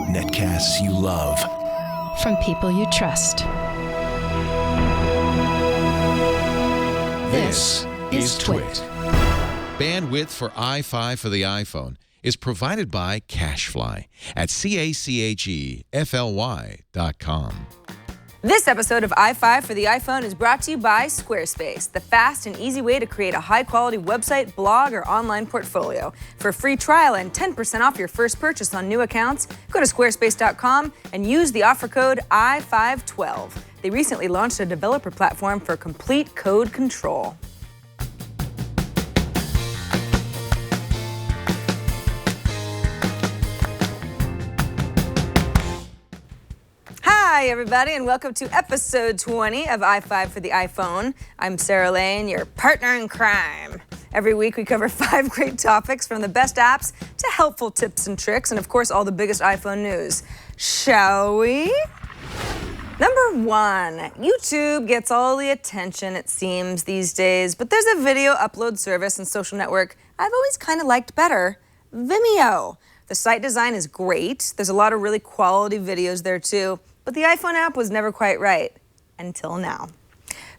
Netcasts you love. From people you trust. This is TWiT. Bandwidth for iFive for the iPhone is provided by Cachefly at CACHEFLY.com. This episode of iFive for the iPhone is brought to you by Squarespace, the fast and easy way to create a high-quality website, blog, or online portfolio. For a free trial and 10% off your first purchase on new accounts, go to squarespace.com and use the offer code I512. They recently launched a developer platform for complete code control. Hi, everybody, and welcome to episode 20 of iFive for the iPhone. I'm Sarah Lane, your partner in crime. Every week, we cover 5 great topics, from the best apps to helpful tips and tricks, and of course, all the biggest iPhone news. Shall we? Number 1, YouTube gets all the attention, it seems, these days, but there's a video upload service and social network I've always kind of liked better: Vimeo. The site design is great. There's a lot of really quality videos there, too. But the iPhone app was never quite right, until now.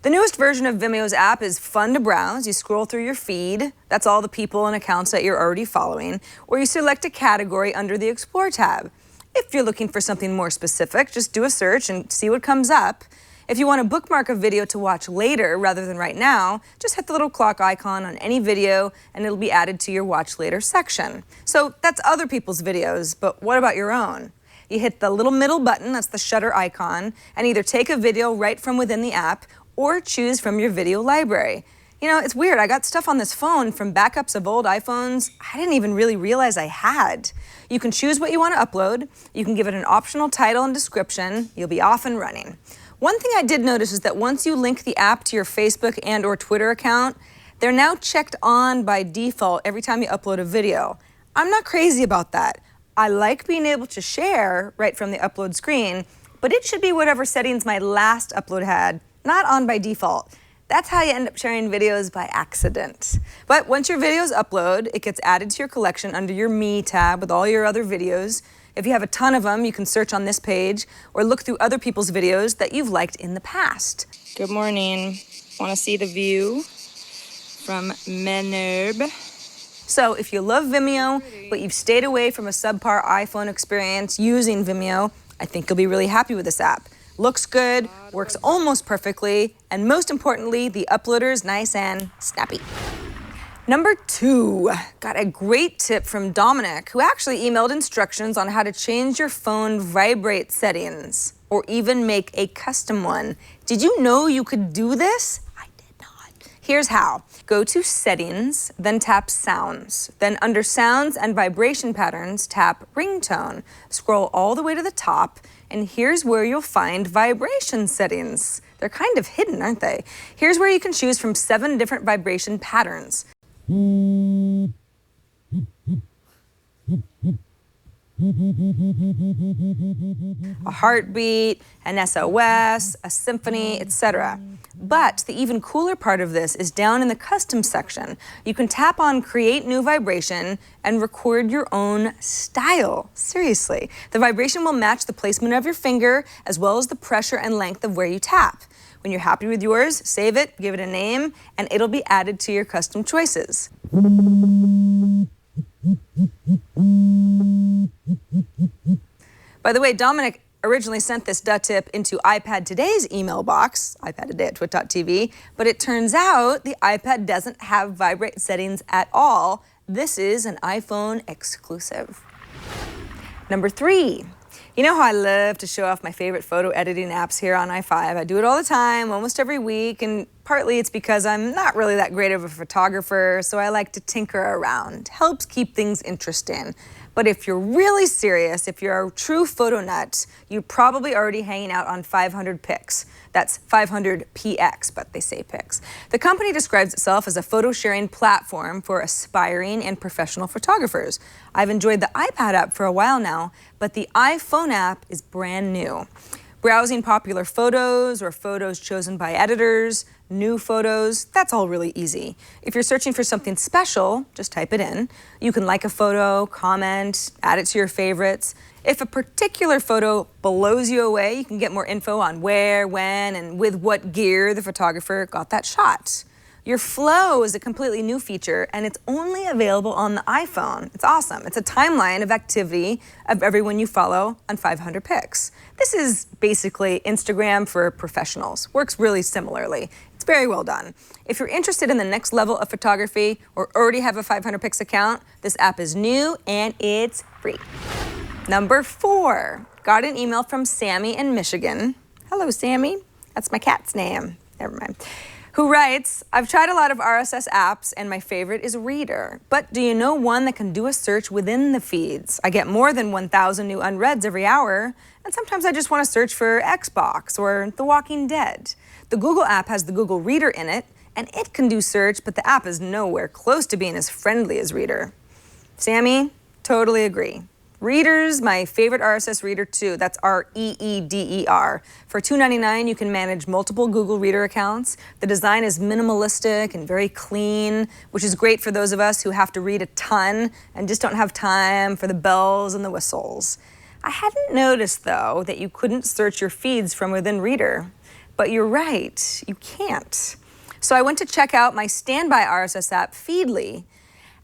The newest version of Vimeo's app is fun to browse. You scroll through your feed, that's all the people and accounts that you're already following, or you select a category under the Explore tab. If you're looking for something more specific, just do a search and see what comes up. If you want to bookmark a video to watch later rather than right now, just hit the little clock icon on any video and it'll be added to your watch later section. So that's other people's videos, but what about your own? You hit the little middle button, that's the shutter icon, and either take a video right from within the app or choose from your video library. You know, it's weird. I got stuff on this phone from backups of old iPhones I didn't even really realize I had. You can choose what you want to upload. You can give it an optional title and description. You'll be off and running. One thing I did notice is that once you link the app to your Facebook and or Twitter account, they're now checked on by default every time you upload a video. I'm not crazy about that. I like being able to share right from the upload screen, but it should be whatever settings my last upload had, not on by default. That's how you end up sharing videos by accident. But once your videos upload, it gets added to your collection under your Me tab with all your other videos. If you have a ton of them, you can search on this page or look through other people's videos that you've liked in the past. Good morning. Want to see the view from Menerb? So if you love Vimeo, but you've stayed away from a subpar iPhone experience using Vimeo, I think you'll be really happy with this app. Looks good, works almost perfectly, and most importantly, the uploader is nice and snappy. Number 2, got a great tip from Dominic, who actually emailed instructions on how to change your phone Vibrate settings, or even make a custom one. Did you know you could do this? I did not. Here's how. Go to Settings, then tap Sounds. Then under Sounds and Vibration Patterns, tap Ringtone. Scroll all the way to the top, and here's where you'll find vibration settings. They're kind of hidden, aren't they? Here's where you can choose from 7 different vibration patterns. A heartbeat, an SOS, a symphony, etc. But the even cooler part of this is down in the custom section. You can tap on Create New Vibration and record your own style. Seriously. The vibration will match the placement of your finger as well as the pressure and length of where you tap. When you're happy with yours, save it, give it a name, and it'll be added to your custom choices. By the way, Dominic originally sent this tip into iPad Today's email box, iPadToday@twit.tv, but it turns out the iPad doesn't have Vibrate settings at all. This is an iPhone exclusive. Number 3. You know how I love to show off my favorite photo editing apps here on iFive. I do it all the time, almost every week, and partly it's because I'm not really that great of a photographer, so I like to tinker around. Helps keep things interesting. But if you're really serious, if you're a true photo nut, you're probably already hanging out on 500 Pics. That's 500px, but they say pics. The company describes itself as a photo sharing platform for aspiring and professional photographers. I've enjoyed the iPad app for a while now, but the iPhone app is brand new. Browsing popular photos or photos chosen by editors, new photos, that's all really easy. If you're searching for something special, just type it in. You can like a photo, comment, add it to your favorites. If a particular photo blows you away, you can get more info on where, when, and with what gear the photographer got that shot. Your Flow is a completely new feature, and it's only available on the iPhone. It's awesome. It's a timeline of activity of everyone you follow on 500 pics. This is basically Instagram for professionals. Works really similarly. It's very well done. If you're interested in the next level of photography or already have a 500 pics account, this app is new and it's free. Number 4, got an email from Sammy in Michigan. Hello, Sammy. That's my cat's name. Never mind. Who writes, I've tried a lot of RSS apps and my favorite is Reader. But do you know one that can do a search within the feeds? I get more than 1,000 new unreads every hour, and sometimes I just want to search for Xbox or The Walking Dead. The Google app has the Google Reader in it, and it can do search, but the app is nowhere close to being as friendly as Reader. Sammy, totally agree. Reader's my favorite RSS reader too. That's R-E-E-D-E-R. For $2.99, you can manage multiple Google Reader accounts. The design is minimalistic and very clean, which is great for those of us who have to read a ton and just don't have time for the bells and the whistles. I hadn't noticed, though, that you couldn't search your feeds from within Reader. But you're right, you can't. So I went to check out my standby RSS app, Feedly.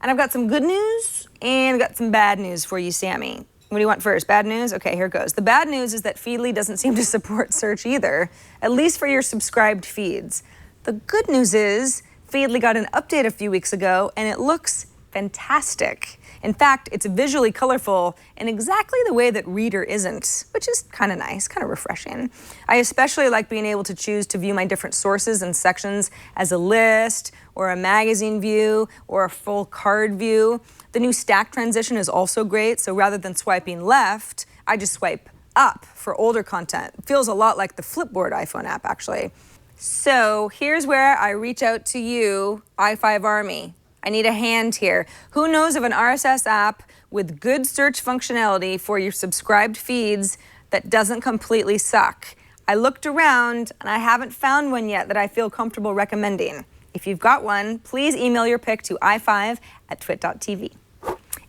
And I've got some good news and I've got some bad news for you, Sammy. What do you want first? Bad news? Okay, here goes. The bad news is that Feedly doesn't seem to support search either, at least for your subscribed feeds. The good news is Feedly got an update a few weeks ago and it looks fantastic. In fact, it's visually colorful in exactly the way that Reader isn't, which is kind of nice, kind of refreshing. I especially like being able to choose to view my different sources and sections as a list, or a magazine view, or a full card view. The new stack transition is also great, so rather than swiping left, I just swipe up for older content. It feels a lot like the Flipboard iPhone app, actually. So here's where I reach out to you, iFive Army. I need a hand here. Who knows of an RSS app with good search functionality for your subscribed feeds that doesn't completely suck? I looked around and I haven't found one yet that I feel comfortable recommending. If you've got one, please email your pick to iFive@twit.tv.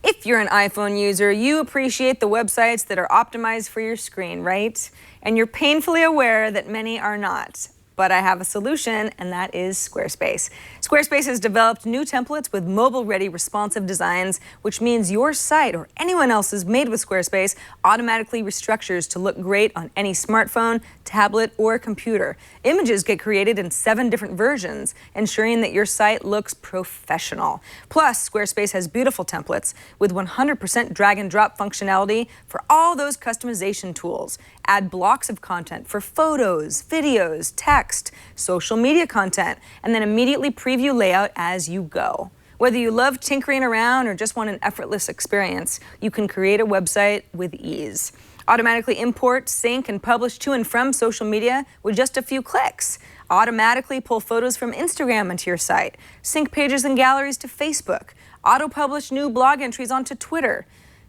If you're an iPhone user, you appreciate the websites that are optimized for your screen, right? And you're painfully aware that many are not. But I have a solution, and that is Squarespace. Squarespace has developed new templates with mobile-ready responsive designs, which means your site or anyone else's made with Squarespace automatically restructures to look great on any smartphone, tablet, or computer. Images get created in 7 different versions, ensuring that your site looks professional. Plus, Squarespace has beautiful templates with 100% drag-and-drop functionality for all those customization tools. Add blocks of content for photos, videos, text, social media content, and then immediately preview layout as you go. Whether you love tinkering around or just want an effortless experience, you can create a website with ease. Automatically import, sync, and publish to and from social media with just a few clicks. Automatically pull photos from Instagram into your site. Sync pages and galleries to Facebook. Auto-publish new blog entries onto Twitter.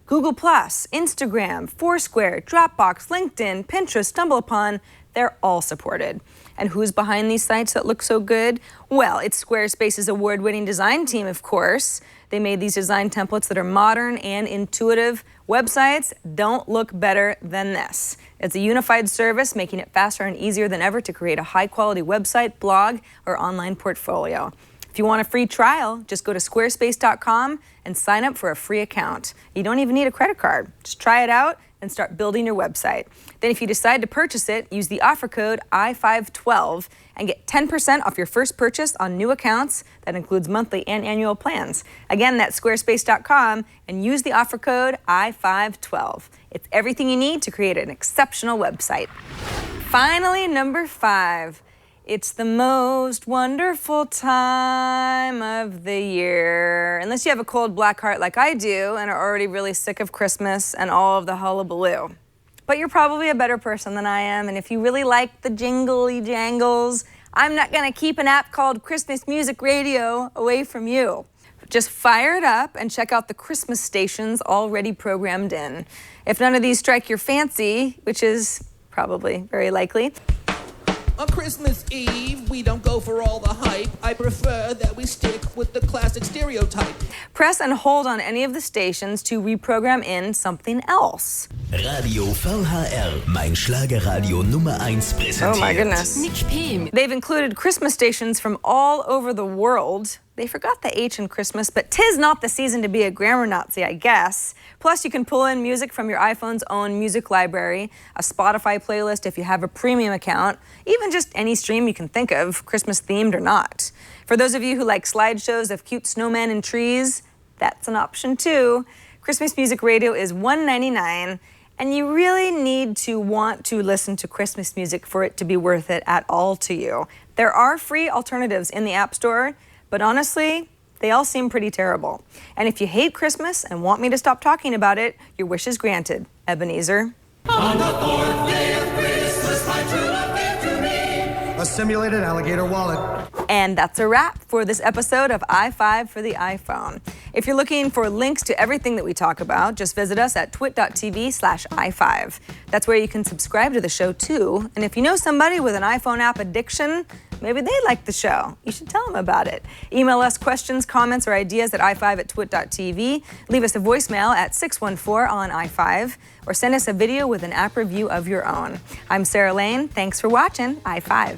Google+, Instagram, Foursquare, Dropbox, LinkedIn, Pinterest, StumbleUpon, they're all supported. And who's behind these sites that look so good? Well, it's Squarespace's award-winning design team, of course. They made these design templates that are modern and intuitive. Websites don't look better than this. It's a unified service, making it faster and easier than ever to create a high-quality website, blog, or online portfolio. If you want a free trial, just go to squarespace.com and sign up for a free account. You don't even need a credit card. Just try it out and start building your website. Then if you decide to purchase it, use the offer code iFive12 and get 10% off your first purchase on new accounts. That includes monthly and annual plans. Again, that's squarespace.com and use the offer code iFive12. It's everything you need to create an exceptional website. Finally, number 5. It's the most wonderful time of the year. Unless you have a cold black heart like I do and are already really sick of Christmas and all of the hullabaloo. But you're probably a better person than I am, and if you really like the jingly jangles, I'm not gonna keep an app called Christmas Music Radio away from you. Just fire it up and check out the Christmas stations already programmed in. If none of these strike your fancy, which is probably, very likely. On Christmas Eve, we don't go for all the hype. I prefer that we stick with the classic stereotype. Press and hold on any of the stations to reprogram in something else. Radio VHR, mein Schlagerradio Nummer 1 präsentiert. Oh my goodness. Nick P. They've included Christmas stations from all over the world. They forgot the H in Christmas, but 'tis not the season to be a grammar Nazi, I guess. Plus, you can pull in music from your iPhone's own music library, a Spotify playlist if you have a premium account, even just any stream you can think of, Christmas themed or not. For those of you who like slideshows of cute snowmen and trees, that's an option too. Christmas Music Radio is $1.99, and you really need to want to listen to Christmas music for it to be worth it at all to you. There are free alternatives in the App Store, but honestly, they all seem pretty terrible. And if you hate Christmas and want me to stop talking about it, your wish is granted, Ebenezer. On the fourth day of Christmas, my true love gave to me a simulated alligator wallet. And that's a wrap for this episode of iFive for the iPhone. If you're looking for links to everything that we talk about, just visit us at twit.tv/iFive. That's where you can subscribe to the show too. And if you know somebody with an iPhone app addiction, maybe they like the show. You should tell them about it. Email us questions, comments, or ideas at iFive@twit.tv. Leave us a voicemail at 614 on iFive, or send us a video with an app review of your own. I'm Sarah Lane. Thanks for watching iFive.